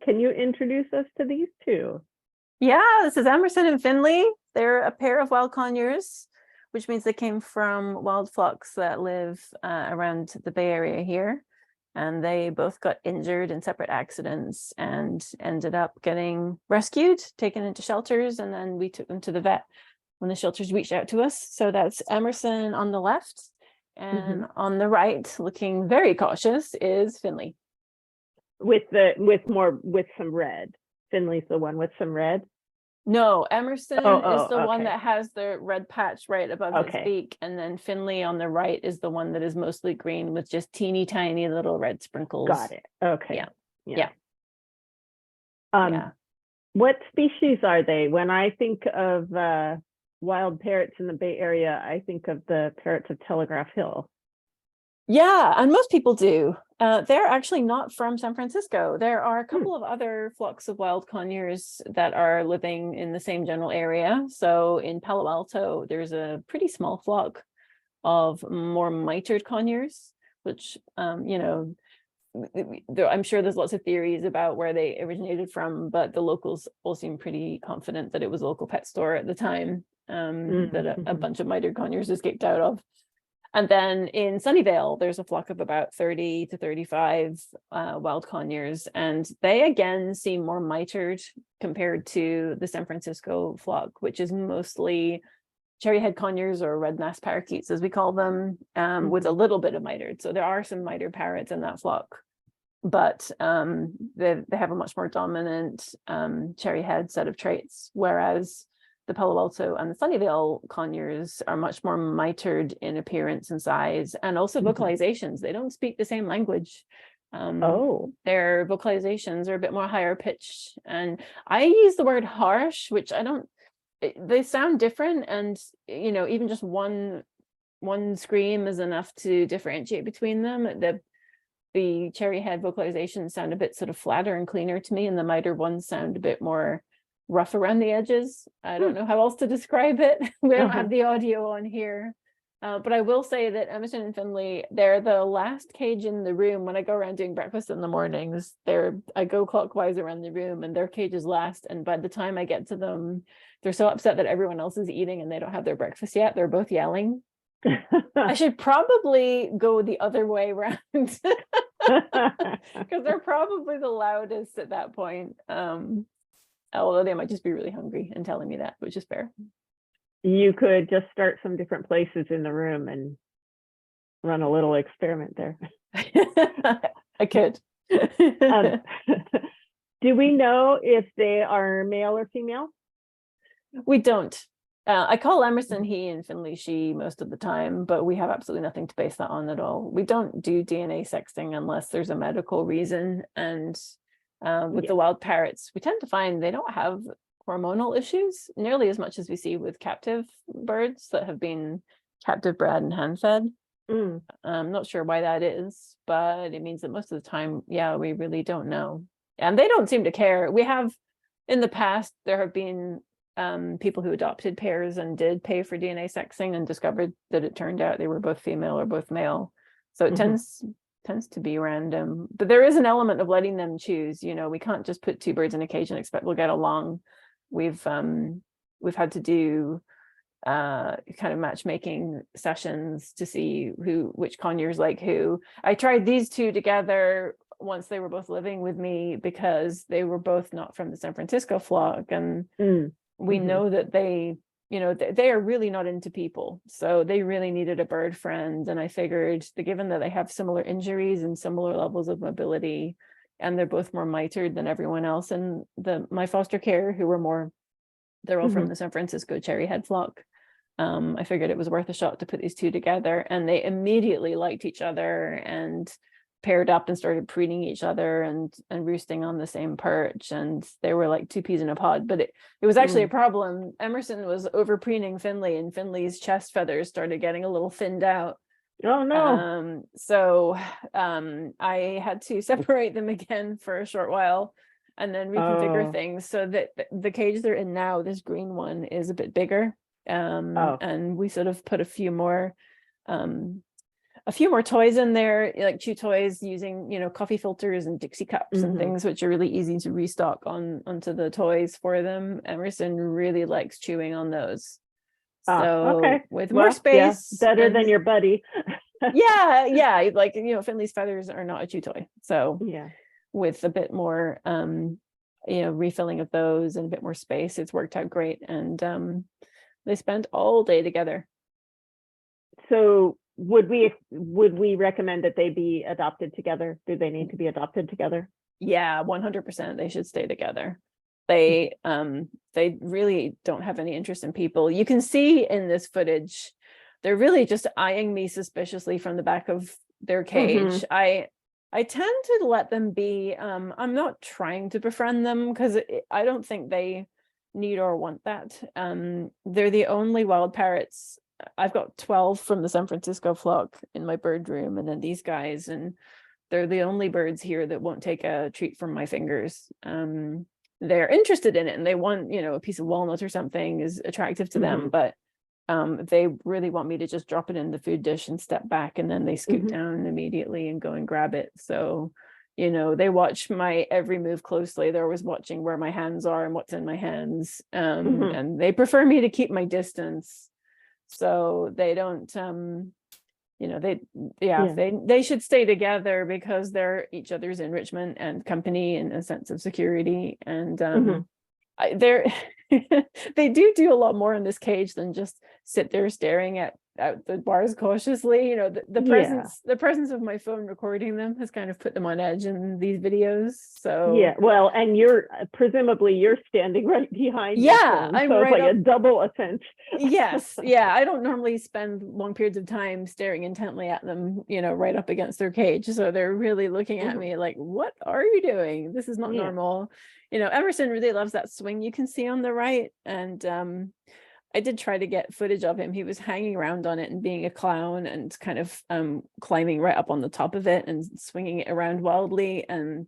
can you introduce us to these two? Yeah, this is Emerson and Finley. They're a pair of wild conures, which means they came from wild flocks that live around the Bay Area here. And they both got injured in separate accidents and ended up getting rescued, taken into shelters, and then we took them to the vet when the shelters reached out to us. So that's Emerson on the left, and on the right, looking very cautious, is Finley. With some red. Finley's the one with some red. No, Emerson is the one okay. that has the red patch right above its beak, and then Finley on the right is the one that is mostly green with just teeny tiny little red sprinkles. Got it. Okay. Yeah. What species are they? When I think of wild parrots in the Bay Area, I think of the parrots of Telegraph Hill. Yeah, and most people do. They're actually not from San Francisco. There are a couple of other flocks of wild conures that are living in the same general area. So in Palo Alto, there's a pretty small flock of more mitered conures, which, I'm sure there's lots of theories about where they originated from, but the locals all seem pretty confident that it was a local pet store at the time that a bunch of mitered conures escaped out of. And then in Sunnyvale, there's a flock of about 30 to 35 wild conures, and they again seem more mitered compared to the San Francisco flock, which is mostly cherry-head conures or red-masked parakeets, as we call them, with a little bit of mitered. So there are some mitered parrots in that flock, but they have a much more dominant cherry-head set of traits, whereas the Palo Alto and the Sunnyvale conures are much more mitered in appearance and size, and also vocalizations. They don't speak the same language. Their vocalizations are a bit more higher pitched. And I use the word harsh, which they sound different. And, even just one scream is enough to differentiate between them. The cherry head vocalizations sound a bit sort of flatter and cleaner to me, and the mitered ones sound a bit more rough around the edges. I don't know how else to describe it. We don't have the audio on here. But I will say that Emerson and Finley, they're the last cage in the room. When I go around doing breakfast in the mornings, I go clockwise around the room and their cage is last. And by the time I get to them, they're so upset that everyone else is eating and they don't have their breakfast yet. They're both yelling. I should probably go the other way around because they're probably the loudest at that point. Although they might just be really hungry and telling me that, which is fair. You could just start some different places in the room and run a little experiment there. I could. Do we know if they are male or female? We don't. I call Emerson he and Finley she most of the time, but we have absolutely nothing to base that on at all. We don't do DNA sexting unless there's a medical reason. And with the wild parrots, we tend to find they don't have hormonal issues nearly as much as we see with captive birds that have been captive bred and hand fed. I'm not sure why that is, but it means that most of the time, we really don't know. And they don't seem to care. We have, in the past, there have been people who adopted pairs and did pay for DNA sexing and discovered that it turned out they were both female or both male. So it tends to be random, but there is an element of letting them choose. We can't just put two birds in a cage and expect we'll get along. We've had to do kind of matchmaking sessions to see which conures like who. I tried these two together once they were both living with me because they were both not from the San Francisco flock, and we know that they are really not into people. So they really needed a bird friend. And I figured that given that they have similar injuries and similar levels of mobility, and they're both more mitered than everyone else in my foster care, they're all from the San Francisco cherryhead flock. I figured it was worth a shot to put these two together, and they immediately liked each other and paired up and started preening each other and roosting on the same perch, and they were like two peas in a pod. But it was actually a problem. Emerson was over preening Finley, and Finley's chest feathers started getting a little thinned out. Oh no. So I had to separate them again for a short while and then reconfigure things so that the cage they're in now, this green one, is a bit bigger. And we sort of put a few more a few more toys in there, like chew toys using, coffee filters and Dixie cups and things, which are really easy to restock onto the toys for them. Emerson really likes chewing on those. So okay. with more space, better than your buddy. yeah, like, Finley's feathers are not a chew toy. So Yeah. with a bit more, refilling of those and a bit more space, it's worked out great. And they spent all day together. So would we recommend that they be adopted together? Do they need to be adopted together? Yeah, 100%. They should stay together. They really don't have any interest in people. You can see in this footage, they're really just eyeing me suspiciously from the back of their cage. I tend to let them be. I'm not trying to befriend them because I don't think they need or want that. They're the only wild parrots. I've got 12 from the San Francisco flock in my bird room, and then these guys, and they're the only birds here that won't take a treat from my fingers. They're interested in it, and they want, a piece of walnut or something is attractive to them, but they really want me to just drop it in the food dish and step back, and then they scoot down immediately and go and grab it. So, they watch my every move closely. They're always watching where my hands are and what's in my hands. And they prefer me to keep my distance. So they don't, they should stay together because they're each other's enrichment and company and a sense of security. And they're they do a lot more in this cage than just sit there staring out the bars cautiously. The presence of my phone recording them has kind of put them on edge in these videos. So well, and presumably you're standing right behind. I'm so right, it's like a double offense. Yes, I don't normally spend long periods of time staring intently at them, right up against their cage. So they're really looking at me like, what are you doing? This is not normal. Emerson really loves that swing you can see on the right. And I did try to get footage of him. He was hanging around on it and being a clown and kind of climbing right up on the top of it and swinging it around wildly, and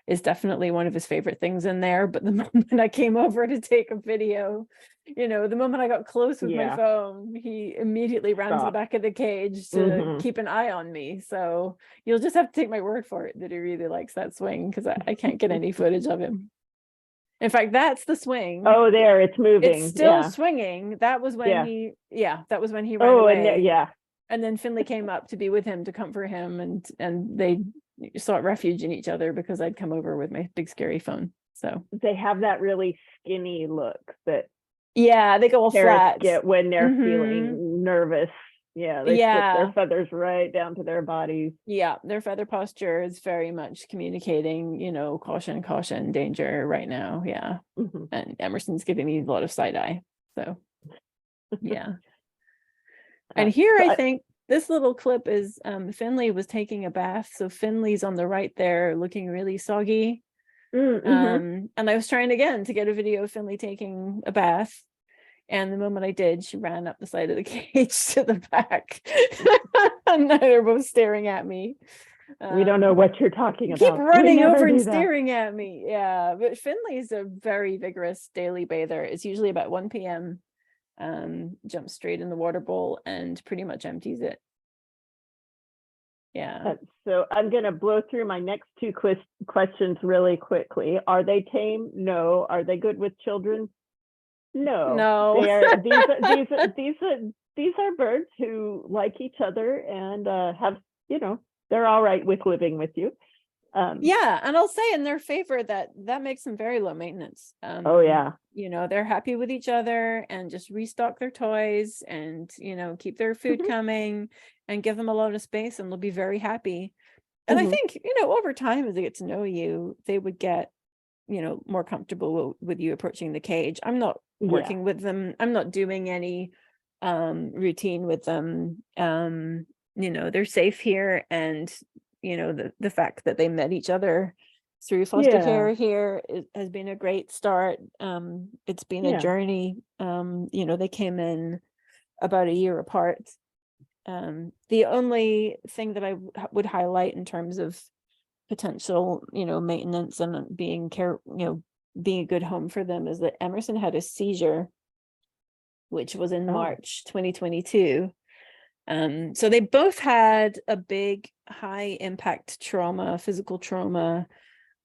is definitely one of his favorite things in there. But the moment I came over to take a video, the moment I got close with my phone, he immediately ran to the back of the cage to keep an eye on me. So you'll just have to take my word for it that he really likes that swing, because I can't get any footage of him. In fact, that's the swing. Oh, there, it's moving. It's still swinging. That was when he ran away. And then Finley came up to be with him to comfort him, and they sought refuge in each other because I'd come over with my big scary phone. So they have that really skinny look that they go all flat get when they're feeling nervous. They slip their feathers right down to their bodies. Their feather posture is very much communicating, caution, danger right now. And Emerson's giving me a lot of side eye. So and here I think this little clip is Finley was taking a bath. So Finley's on the right there looking really soggy. And I was trying again to get a video of Finley taking a bath. And the moment I did, she ran up the side of the cage to the back. And now they're both staring at me. We don't know what you're talking about. Keep running over and staring at me. Yeah, but Finley's a very vigorous daily bather. It's usually about 1 p.m. Jumps straight in the water bowl and pretty much empties it. So I'm going to blow through my next two questions really quickly. Are they tame? No. Are they good with children? No. These are birds who like each other and have, they're all right with living with you. And I'll say in their favor that makes them very low maintenance. They're happy with each other and just restock their toys and, keep their food coming and give them a lot of space, and they'll be very happy. And I think, over time, as they get to know you, they would get, more comfortable with you approaching the cage. I'm not working with them. I'm not doing any routine with them. They're safe here, and the fact that they met each other through foster care here has been a great start. It's been a journey. They came in about a year apart. The only thing that I would highlight in terms of potential, maintenance and being a good home for them is that Emerson had a seizure, which was in March 2022. So they both had a big high impact trauma, physical trauma,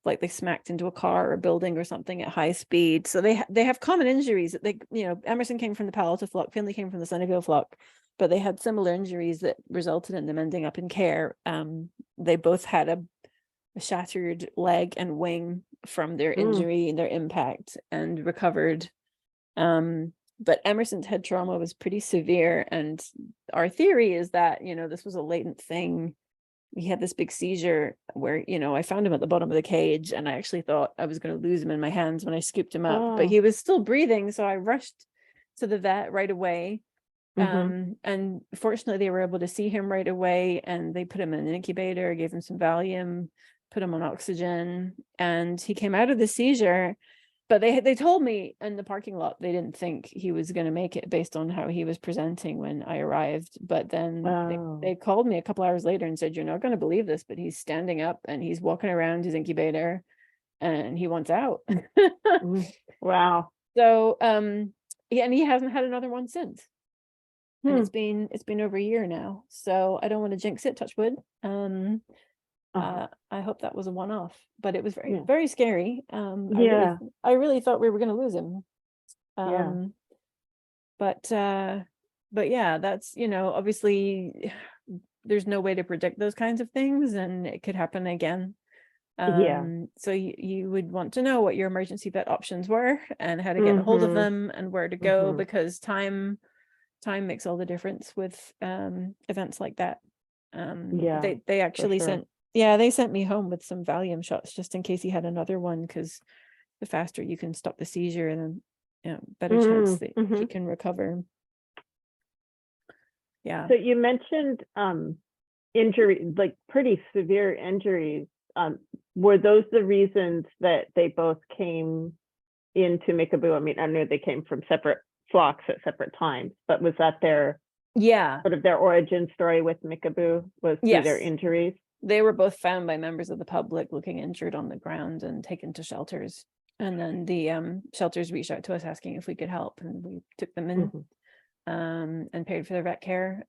like they smacked into a car or a building or something at high speed. So they have common injuries that Emerson came from the Palo Alto flock, Finley came from the Sunnyvale flock, but they had similar injuries that resulted in them ending up in care. They both had a shattered leg and wing from their injury and their impact, and recovered. But Emerson's head trauma was pretty severe, and our theory is that this was a latent thing. He had this big seizure where I found him at the bottom of the cage, and I actually thought I was going to lose him in my hands when I scooped him up, but he was still breathing, so I rushed to the vet right away. And fortunately they were able to see him right away, and they put him in an incubator, gave him some Valium, put him on oxygen, and he came out of the seizure. But they told me in the parking lot they didn't think he was going to make it based on how he was presenting when I arrived. But then they called me a couple hours later and said, "You're not going to believe this, but he's standing up and he's walking around his incubator and he wants out." Wow. So and he hasn't had another one since. And it's been over a year now. So I don't want to jinx it, touch wood. I hope that was a one-off, but it was very, very scary. I really thought we were going to lose him. But yeah, that's, obviously there's no way to predict those kinds of things, and it could happen again. So you would want to know what your emergency vet options were and how to get a hold of them and where to go, because time makes all the difference with events like that. They actually they sent me home with some Valium shots just in case he had another one, because the faster you can stop the seizure, then better chance that he can recover. So you mentioned injury, like pretty severe injuries. Were those the reasons that they both came into Mickaboo? I mean, I know they came from separate flocks at separate times, but was that their sort of their origin story with Mickaboo, was through their injuries? They were both found by members of the public looking injured on the ground and taken to shelters. And then the shelters reached out to us asking if we could help, and we took them in and paid for their vet care.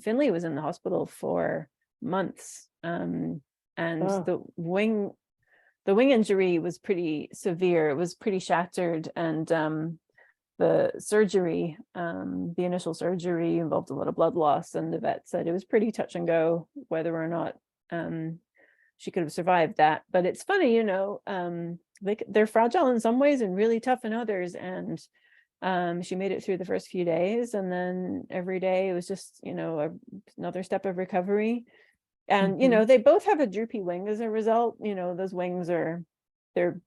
Finley was in the hospital for months, and the wing injury was pretty severe. It was pretty shattered, and the surgery, the initial surgery involved a lot of blood loss, and the vet said it was pretty touch and go whether or not she could have survived that. But it's funny, they're fragile in some ways and really tough in others. And she made it through the first few days, and then every day it was just another step of recovery. And they both have a droopy wing as a result. Those wings are they're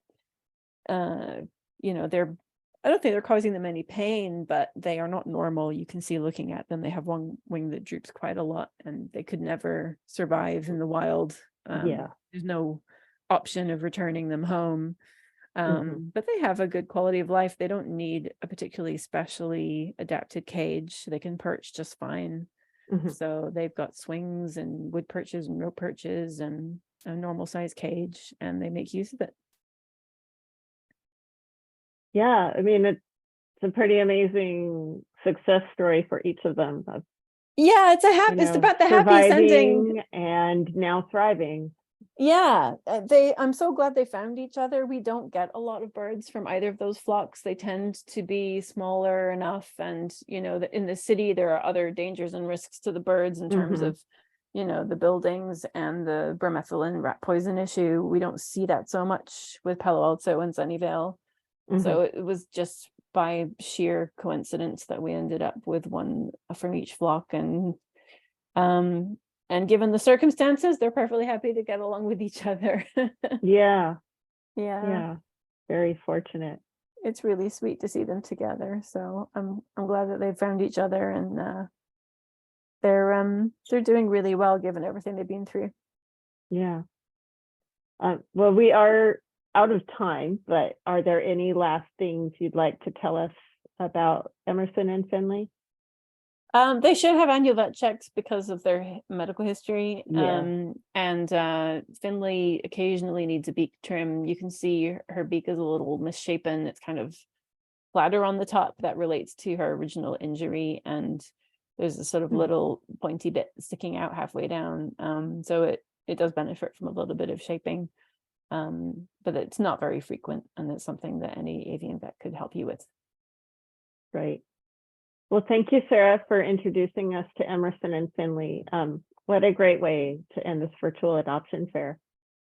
I don't think they're causing them any pain, but they are not normal. You can see looking at them, they have one wing that droops quite a lot, and they could never survive in the wild. There's no option of returning them home. But they have a good quality of life. They don't need a particularly specially adapted cage. They can perch just fine. So they've got swings and wood perches and rope perches and a normal size cage, and they make use of it. Yeah, I mean, it's a pretty amazing success story for each of them. It's about the happy ending and now thriving. I'm so glad they found each other. We don't get a lot of birds from either of those flocks. They tend to be smaller enough, and in the city there are other dangers and risks to the birds in terms of the buildings and the bromethylin rat poison issue. We don't see that so much with Palo Alto and Sunnyvale. So it was just by sheer coincidence that we ended up with one from each flock, and given the circumstances, they're perfectly happy to get along with each other. Yeah. Very fortunate. It's really sweet to see them together. So I'm glad that they found each other, and they're doing really well given everything they've been through. Well, we are out of time, but are there any last things you'd like to tell us about Emerson and Finley? They should have annual vet checks because of their medical history. And Finley occasionally needs a beak trim. You can see her beak is a little misshapen. It's kind of flatter on the top. That relates to her original injury, and there's a sort of Mhm. little pointy bit sticking out halfway down. So it does benefit from a little bit of shaping, but it's not very frequent, and it's something that any avian vet could help you with. Right. Well, thank you, Sarah, for introducing us to Emerson and Finley. What a great way to end this virtual adoption fair.